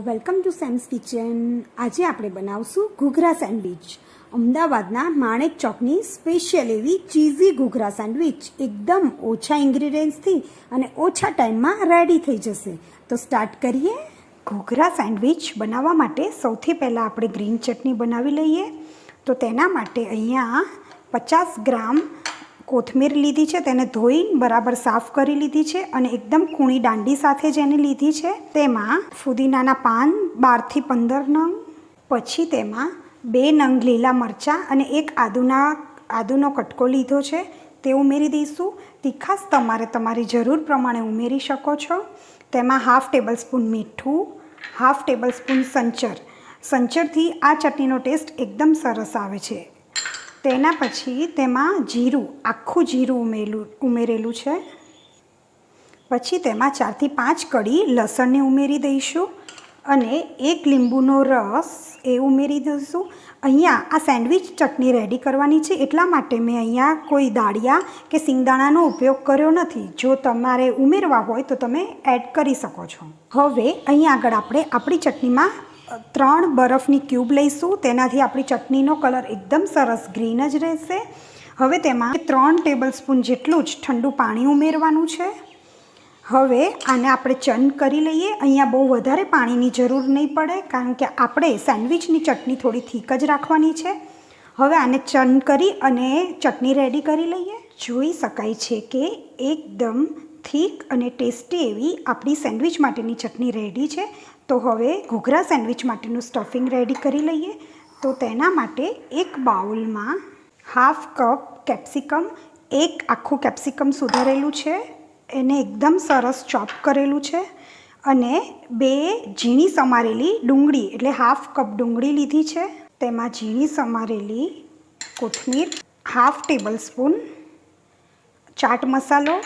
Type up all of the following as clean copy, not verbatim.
Welcome to Sam's kitchen. આજે આપણે બનાવશું ઘૂઘરા સેન્ડવિચ. અમદાવાદના માણેક ચોકની સ્પેશિયલ એવી ચીઝી ઘૂઘરા સેન્ડવિચ એકદમ ઓછા ઇન્ગ્રીડિયન્ટ્સથી અને ઓછા ટાઈમમાં રેડી થઈ જશે. તો સ્ટાર્ટ કરીએ. ઘૂઘરા સેન્ડવિચ બનાવવા માટે સૌથી પહેલાં આપણે ગ્રીન ચટણી બનાવી લઈએ. તો તેના માટે અહીંયા 50 ગ્રામ કોથમીર લીધી છે, તેને ધોઈને બરાબર સાફ કરી લીધી છે અને એકદમ કૂણી દાંડી સાથે જેને લીધી છે. તેમાં ફુદીનાના પાન 12 થી 15 નંગ, પછી તેમાં 2 નંગ લીલા મરચાં અને એક આદુનો કટકો લીધો છે તે ઉમેરી દઈશું. તીખાશ તમારે તમારી જરૂર પ્રમાણે ઉમેરી શકો છો. તેમાં 1/2 ટેબલ સ્પૂન મીઠું, 1/2 ટેબલ સ્પૂન સંચરથી આ ચટણીનો ટેસ્ટ એકદમ સરસ આવે છે. તેના પછી તેમાં જીરું, આખું જીરું ઉમેરેલું છે. પછી તેમાં 4 થી 5 કળી લસણને ઉમેરી દઈશું અને 1 લીંબુનો રસ એ ઉમેરી દઈશું. અહીંયા આ સેન્ડવિચ ચટણી રેડી કરવાની છે, એટલા માટે મેં અહીંયા કોઈ દાળિયા કે સિંગદાણાનો ઉપયોગ કર્યો નથી. જો તમારે ઉમેરવા હોય તો તમે એડ કરી શકો છો. હવે અહીંયા આગળ આપણે આપણી ચટણીમાં 3 બરફની ક્યુબ લઈશું. તેનાથી આપણી ચટણીનો કલર એકદમ સરસ ગ્રીન જ રહેશે. હવે તેમાં 3 ટેબલ સ્પૂન જેટલું જ ઠંડુ પાણી ઉમેરવાનું છે. હવે આને આપણે ચર્ન કરી લઈએ. અહીંયા બહુ વધારે પાણીની જરૂર નહીં પડે, કારણ કે આપણે સેન્ડવિચની ચટણી થોડી થીક જ રાખવાની છે. હવે આને ચર્ન કરી અને ચટણી રેડી કરી લઈએ. જોઈ શકાય છે કે એકદમ થીક અને ટેસ્ટી એવી આપણી સેન્ડવિચ માટેની ચટણી રેડી છે. તો હવે ઘૂઘરા સેન્ડવિચ માટેનું સ્ટફિંગ રેડી કરી લઈએ. તો તેના માટે એક બાઉલમાં 1/2 કપ કેપ્સિકમ, એક આખું કેપ્સિકમ સુધારેલું છે, એને એકદમ સરસ ચોપ કરેલું છે, અને 2 ઝીણી સમારેલી ડુંગળી એટલે 1/2 કપ ડુંગળી લીધી છે. તેમાં ઝીણી સમારેલી કોથમીર, 1/2 ટેબલ સ્પૂન ચાટ મસાલો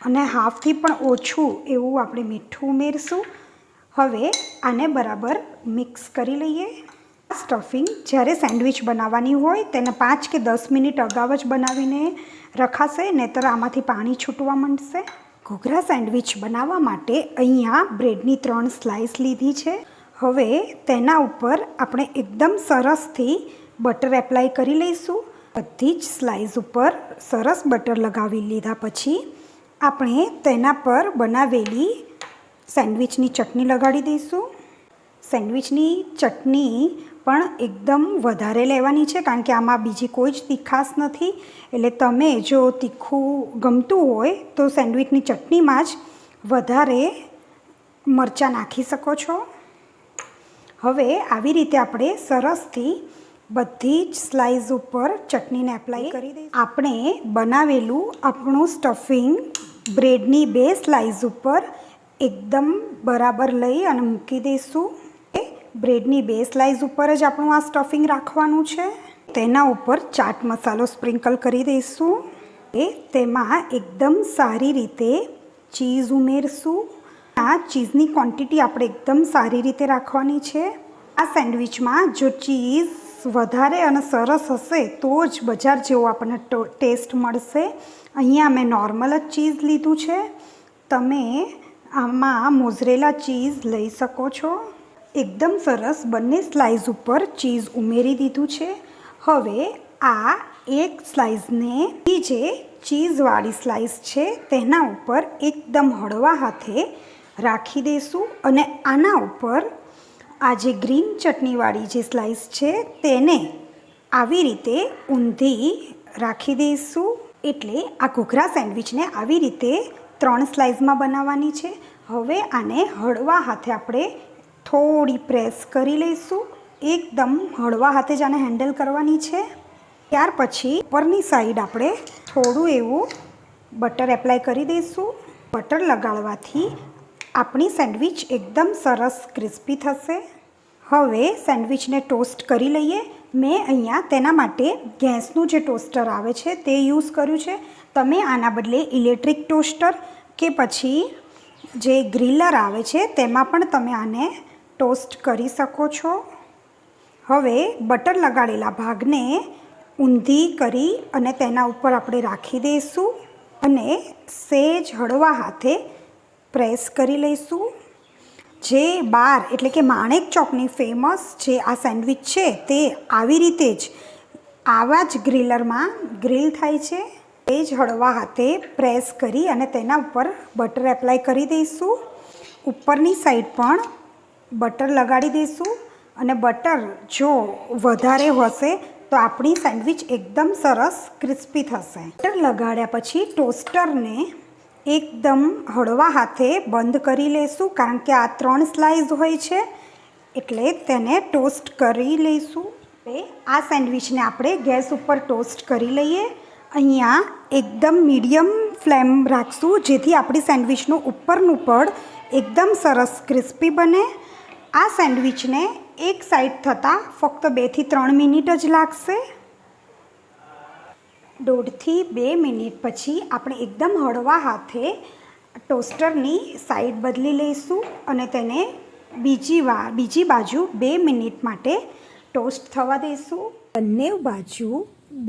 અને 1/2થી પણ ઓછું એવું આપણે મીઠું ઉમેરશું. હવે આને બરાબર મિક્સ કરી લઈએ. સ્ટફિંગ જ્યારે સેન્ડવિચ બનાવવાની હોય તેને 5 કે 10 મિનિટ અગાઉ જ બનાવીને રખાશે, નહીંતર આમાંથી પાણી છૂટવા માંડશે. ઘૂઘરા સેન્ડવિચ બનાવવા માટે અહીંયા બ્રેડની 3 સ્લાઇસ લીધી છે. હવે તેના ઉપર આપણે એકદમ સરસથી બટર એપ્લાય કરી લઈશું. બધી જ સ્લાઇસ ઉપર સરસ બટર લગાવી લીધા પછી આપણે તેના પર બનાવેલી સેન્ડવિચની ચટણી લગાડી દઈશું. સેન્ડવિચની ચટણી પણ એકદમ વધારે લેવાની છે, કારણ કે આમાં બીજી કોઈ જ તીખાશ નથી. એટલે તમે જો તીખું ગમતું હોય તો સેન્ડવિચની ચટણીમાં જ વધારે મરચાં નાખી શકો છો. હવે આવી રીતે આપણે સરસથી બધી જ સ્લાઇસ ઉપર ચટણીને એપ્લાય કરી દઈશું. આપણે બનાવેલું આપણું સ્ટફિંગ બ્રેડની 2 સ્લાઇસ ઉપર એકદમ બરાબર લઈ અને મૂકી દઈશું. બ્રેડની 2 સ્લાઇસ ઉપર જ આપણું આ સ્ટફિંગ રાખવાનું છે. તેના ઉપર ચાટ મસાલો સ્પ્રિંકલ કરી દઈશું. તેમાં એકદમ સારી રીતે ચીઝ ઉમેરશું. આ ચીઝની ક્વોન્ટિટી આપણે એકદમ સારી રીતે રાખવાની છે. આ સેન્ડવિચમાં જો ચીઝ વધારે અને સરસ હશે તો જ બજાર જેવો આપણને ટેસ્ટ મળશે. અહીંયા મેં નોર્મલ જ ચીઝ લીધું છે. તમે આમાં મોઝરેલા ચીઝ લઈ શકો છો. એકદમ સરસ બંને સ્લાઇસ ઉપર ચીઝ ઉમેરી દીધું છે. હવે આ એક સ્લાઇસને જે ચીઝવાળી સ્લાઇસ છે તેના ઉપર એકદમ હળવા હાથે રાખી દઈશું અને આના ઉપર આ જે ગ્રીન ચટણીવાળી જે સ્લાઇસ છે તેને આવી રીતે ઊંધી રાખી દઈશું. એટલે આ ઘૂઘરા સેન્ડવિચને આવી રીતે 3 સ્લાઇસમાં બનાવવાની છે. હવે આને હળવા હાથે આપણે થોડી પ્રેસ કરી લઈશું. એકદમ હળવા હાથે જ આને હેન્ડલ કરવાની છે. ત્યાર પછી ઉપરની સાઈડ આપણે થોડું એવું બટર એપ્લાય કરી દઈશું. બટર લગાડવાથી આપણી સેન્ડવિચ એકદમ સરસ ક્રિસ્પી થશે. હવે સેન્ડવિચને ટોસ્ટ કરી લઈએ. મેં અહીંયા તેના માટે ગેસનું જે ટોસ્ટર આવે છે તે યુઝ કર્યું છે. તમે આના બદલે ઇલેક્ટ્રિક ટોસ્ટર કે પછી જે ગ્રીલર આવે છે તેમાં પણ તમે આને ટોસ્ટ કરી શકો છો. હવે બટર લગાડેલા ભાગને ઊંધી કરી અને તેના ઉપર આપણે રાખી દઈશું અને સહેજ હળવા હાથે પ્રેસ કરી લઈશું. જે બાર એટલે કે માણેક ચોકની ફેમસ જે આ સેન્ડવિચ છે તે આવી રીતે જ આવા જ ગ્રીલરમાં ગ્રીલ થાય છે. તે જ હળવા હાથે પ્રેસ કરી અને તેના ઉપર બટર એપ્લાય કરી દઈશું. ઉપરની સાઈડ પણ બટર લગાડી દઈશું અને બટર જો વધારે હશે તો આપણી સેન્ડવિચ એકદમ સરસ ક્રિસ્પી થશે. બટર લગાડ્યા પછી ટોસ્ટરને એકદમ હળવા હાથે બંધ કરી લઈશું, કારણ કે આ 3 સ્લાઇસ હોય છે એટલે તેને ટોસ્ટ કરી લઈશું. આ સેન્ડવિચને આપણે ગેસ ઉપર ટોસ્ટ કરી લઈએ. અહીંયા એકદમ મીડિયમ ફ્લેમ રાખશું, જેથી આપણી સેન્ડવિચનું ઉપરનું પડ એકદમ સરસ ક્રિસ્પી બને. આ સેન્ડવિચને એક સાઈડ થતાં ફક્ત 2 થી 3 મિનિટ જ લાગશે. 1.5 થી 2 મિનિટ પછી આપણે એકદમ હળવા હાથે ટોસ્ટરની સાઈડ બદલી લઈશું અને તેને બીજી બાજુ 2 મિનિટ માટે ટોસ્ટ થવા દઈશું. બંને બાજુ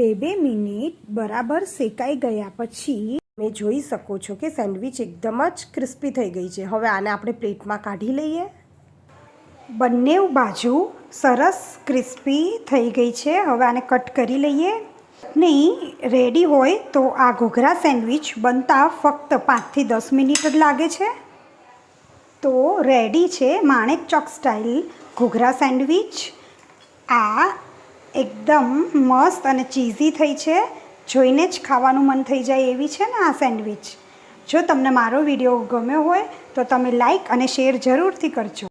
2 મિનિટ બરાબર શેકાઈ ગયા પછી તમે જોઈ શકો છો કે સેન્ડવિચ એકદમ જ ક્રિસ્પી થઈ ગઈ છે. હવે આને આપણે પ્લેટમાં કાઢી લઈએ. બંને બાજુ સરસ ક્રિસ્પી થઈ ગઈ છે. હવે આને કટ કરી લઈએ. નહીં રેડી હોય તો આ ઘૂઘરા સેન્ડવિચ બનતા ફક્ત 5 થી 10 મિનિટ જ લાગે છે. તો રેડી છે માણેક ચોક સ્ટાઇલ ઘૂઘરા સેન્ડવિચ. આ એકદમ મસ્ત અને ચીઝી થઈ છે. જોઈને જ ખાવાનું મન થઈ જાય એવી છે ને આ સેન્ડવિચ. જો તમને મારો વિડીયો ગમ્યો હોય તો તમે લાઈક અને શેર જરૂરથી કરજો.